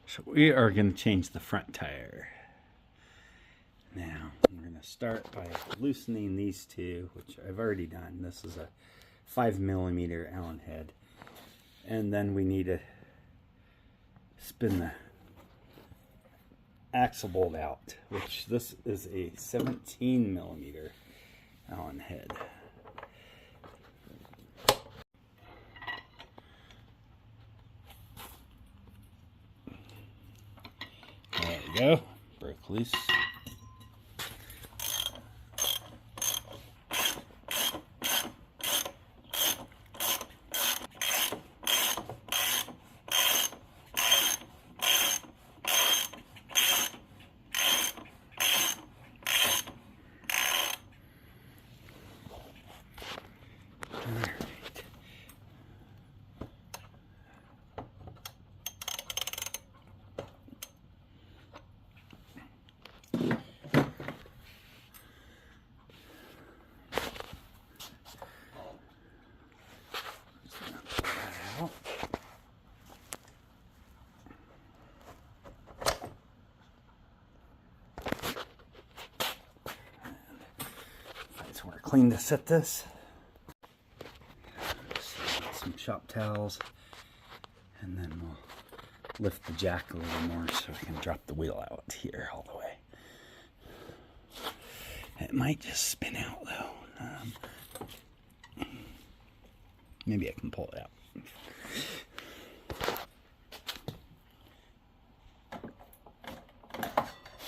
So we are going to change the front tire. Now, I'm going to start by loosening these two, which I've already done. This is a 5mm Allen head. And then we need to spin the axle bolt out, which this is a 17mm Allen head. There we go, broke loose. Somewhere clean to set this. Some shop towels, and then we'll lift the jack a little more so we can drop the wheel out here all the way. It might just spin out though. Maybe I can pull it out.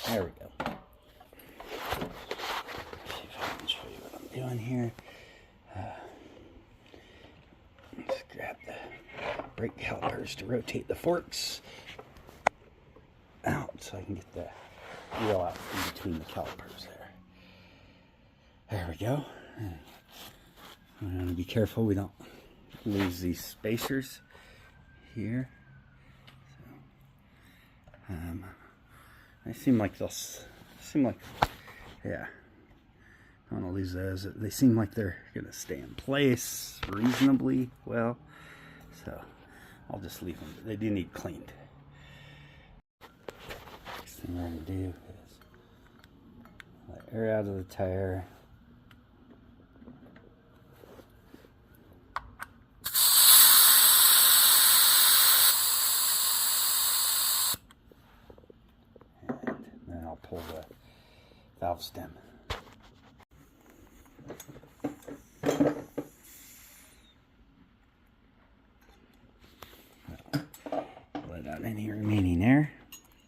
There we go. Doing here, just grab the brake calipers to rotate the forks out so I can get the wheel out in between the calipers there. There we go. We want to be careful we don't lose these spacers here. So, they seem like yeah. I don't want to lose those. They seem like they're going to stay in place reasonably well. So I'll just leave them. They do need cleaned. Next thing we're going to do is let air out of the tire. And then I'll pull the valve stem. Let out any remaining air.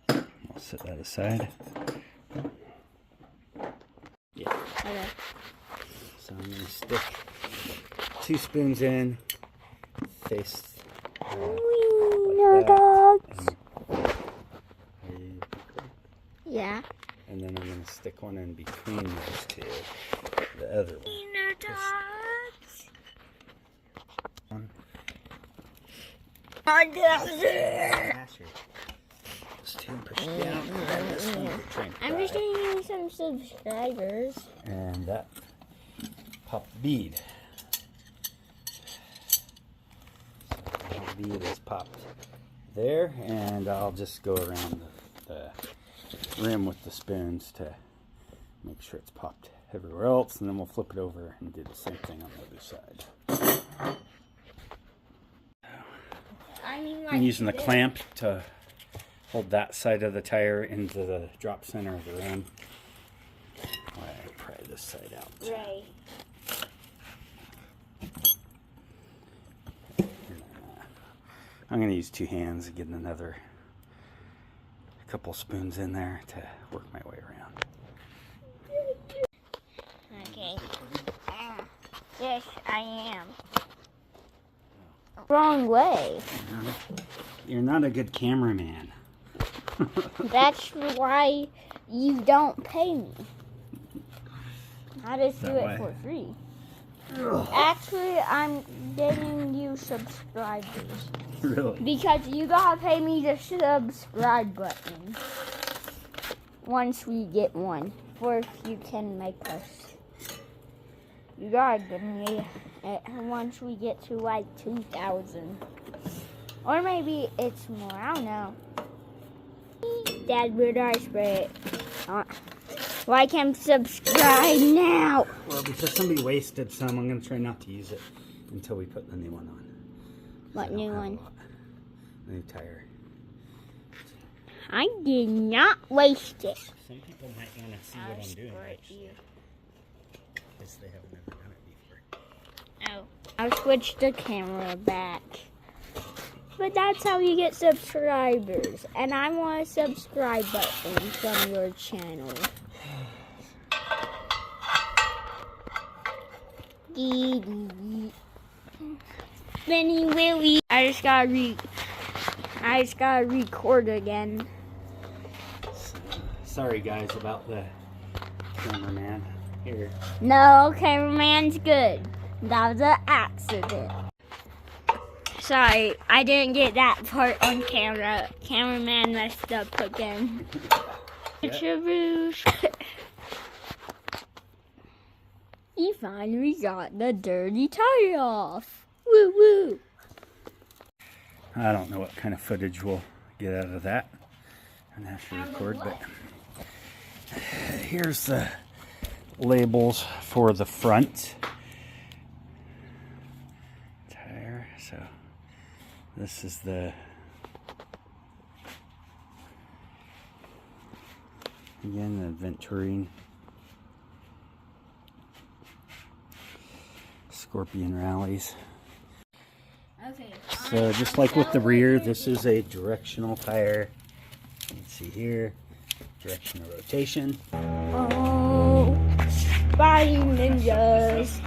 I'll set that aside. Yeah. Okay. So I'm going to stick 2 spoons in, face Wiener dogs. Yeah. And then I'm going to stick one in between those two. The other one. Wiener dogs. One. On the Just two push down. Grab this one. I'm just getting some subscribers. And that pop bead. So the bead is popped there, and I'll just go around the rim with the spoons to make sure it's popped everywhere else, and then we'll flip it over and do the same thing on the other side. I'm using the clamp to hold that side of the tire into the drop center of the rim. While I pry this side out. Right. I'm going to use 2 hands and get another couple spoons in there to work my way around. Okay. Yes, I am. Wrong way. You're not a good cameraman. That's why you don't pay me. I just do it for free. Actually, I'm getting you subscribers. Really? Because you gotta pay me the subscribe button. Once we get one. For if you can make us. You gotta give me it once we get to like 2,000. Or maybe it's more, I don't know. Dad, where do I spray it? Like and subscribe now. Well, because somebody wasted some, I'm going to try not to use it until we put the new one on. What new one? New tire. I did not waste it. Some people might want to see what I'm doing, actually. Because they have never done it before. Oh. I'll switch the camera back. But that's how you get subscribers. And I want a subscribe button from your channel. Spinny Willy. I just gotta record again. Sorry guys about the cameraman here. No, cameraman's good. That was an accident. Sorry, I didn't get that part on camera. Cameraman messed up again. It's a roof. He finally got the dirty tire off. Woo woo. I don't know what kind of footage we'll get out of that. I'm not sure record, but here's the labels for the front tire. So this is the Adventuring Scorpion Rallies. Okay. So just like with the rear, this is a directional tire. You can see here, direction of rotation. Oh, spy ninjas.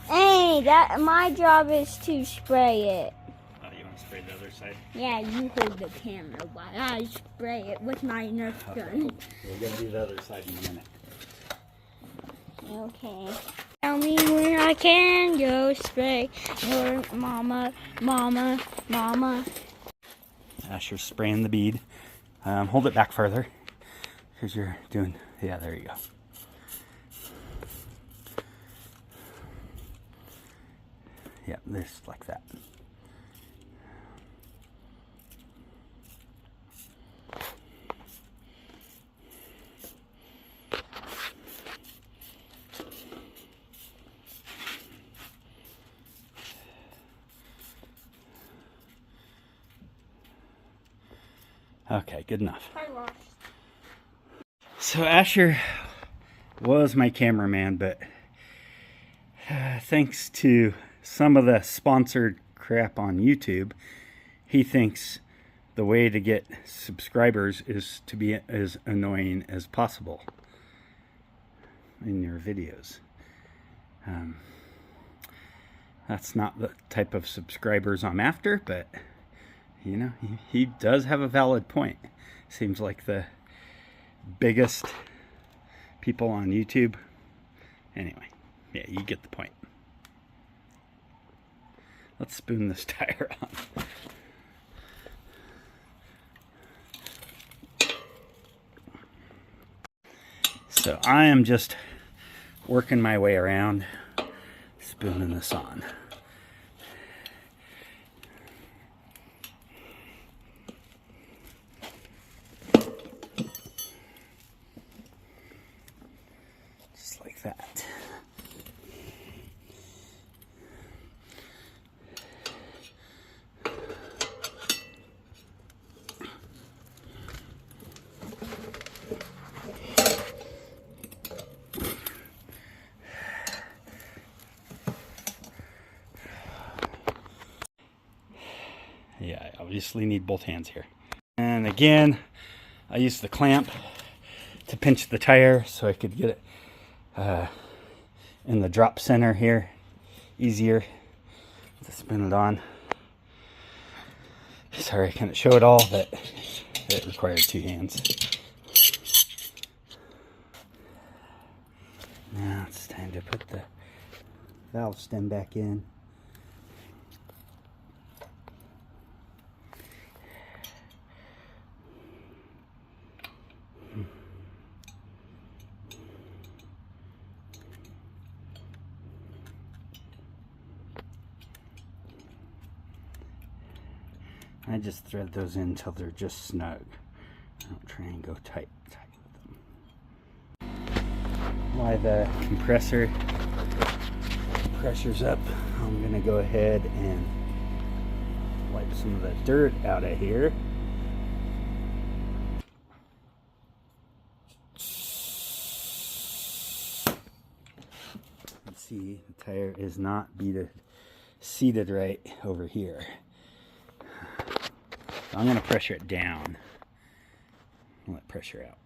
Hey, my job is to spray it. Oh, you want to spray the other side? Yeah, you hold the camera while I spray it with my Nerf gun. We're going to do the other side in a minute. Okay. Tell me where I can go spray your mama. Asher's spraying the bead. Hold it back further because you're doing, yeah, there you go. Yeah, this like that. Okay, good enough. So Asher was my cameraman, but thanks to some of the sponsored crap on YouTube, he thinks the way to get subscribers is to be as annoying as possible in your videos. That's not the type of subscribers I'm after, but you know, he does have a valid point. Seems like the biggest people on YouTube. Anyway, yeah, you get the point. Let's spoon this tire on. So I am just working my way around, spooning this on. Just like that. Yeah, I obviously need both hands here. And again, I used the clamp to pinch the tire so I could get it in the drop center here easier to spin it on. Sorry I couldn't show it all, but it required two hands. Now it's time to put the valve stem back in. I just thread those in until they're just snug. I don't try and go tight with them. While the compressor pressure's up, I'm gonna go ahead and wipe some of the dirt out of here. See, the tire is not seated right over here. So I'm going to pressure it down. Let pressure out.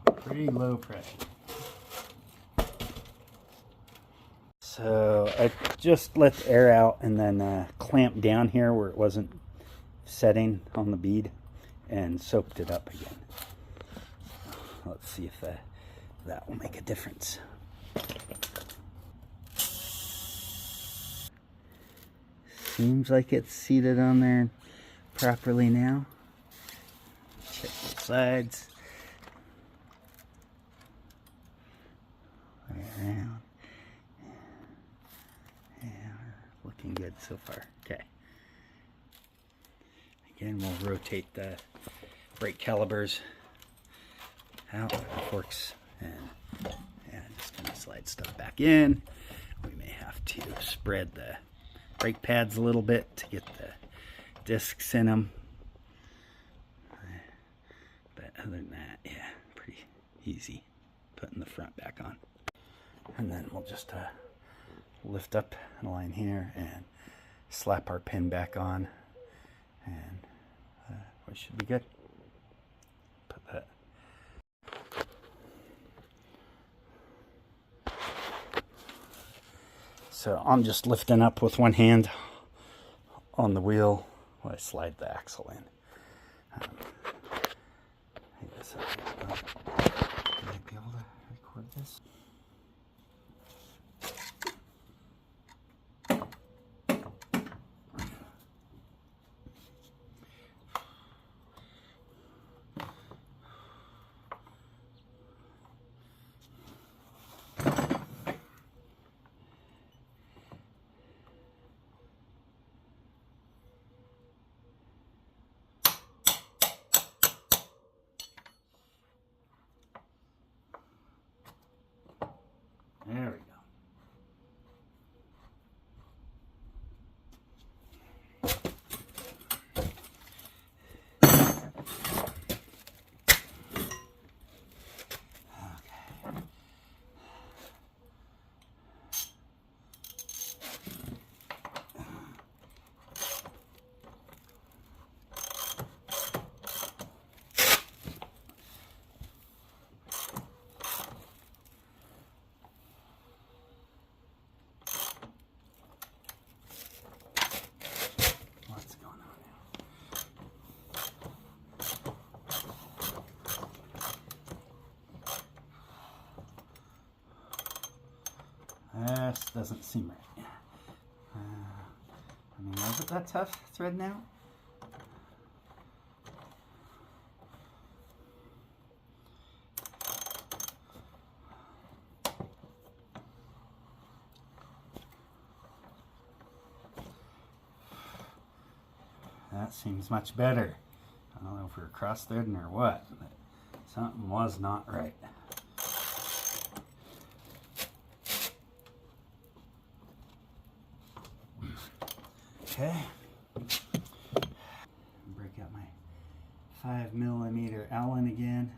Okay, pretty low pressure. So I just let the air out and then clamped down here where it wasn't setting on the bead and soaked it up again. Let's see if that will make a difference. Seems like it's seated on there properly now. Check the sides. Way around. Looking good so far. Okay. Again, we'll rotate the brake calipers out, forks, and just gonna slide stuff back in. We may have to spread the brake pads a little bit to get the discs in them. But other than that, yeah, pretty easy putting the front back on. And then we'll just lift up the line here and slap our pin back on, and we should be good. Put that. So I'm just lifting up with one hand on the wheel while I slide the axle in. I guess I might be able to record this. There we go. This doesn't seem right. I mean, was it that tough thread now? That seems much better. I don't know if we were cross-threading or what, but something was not right. Okay, break out my 5mm Allen again.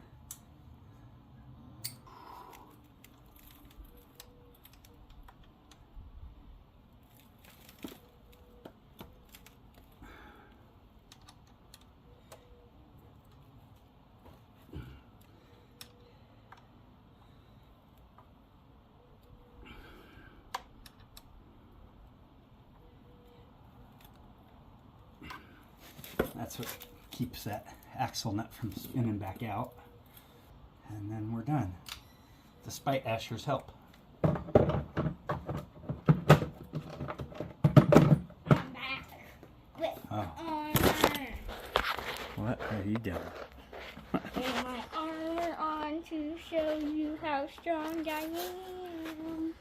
That's what keeps that axle nut from spinning back out. And then we're done, despite Asher's help. I'm back. What are you doing? And my armor on to show you how strong I am.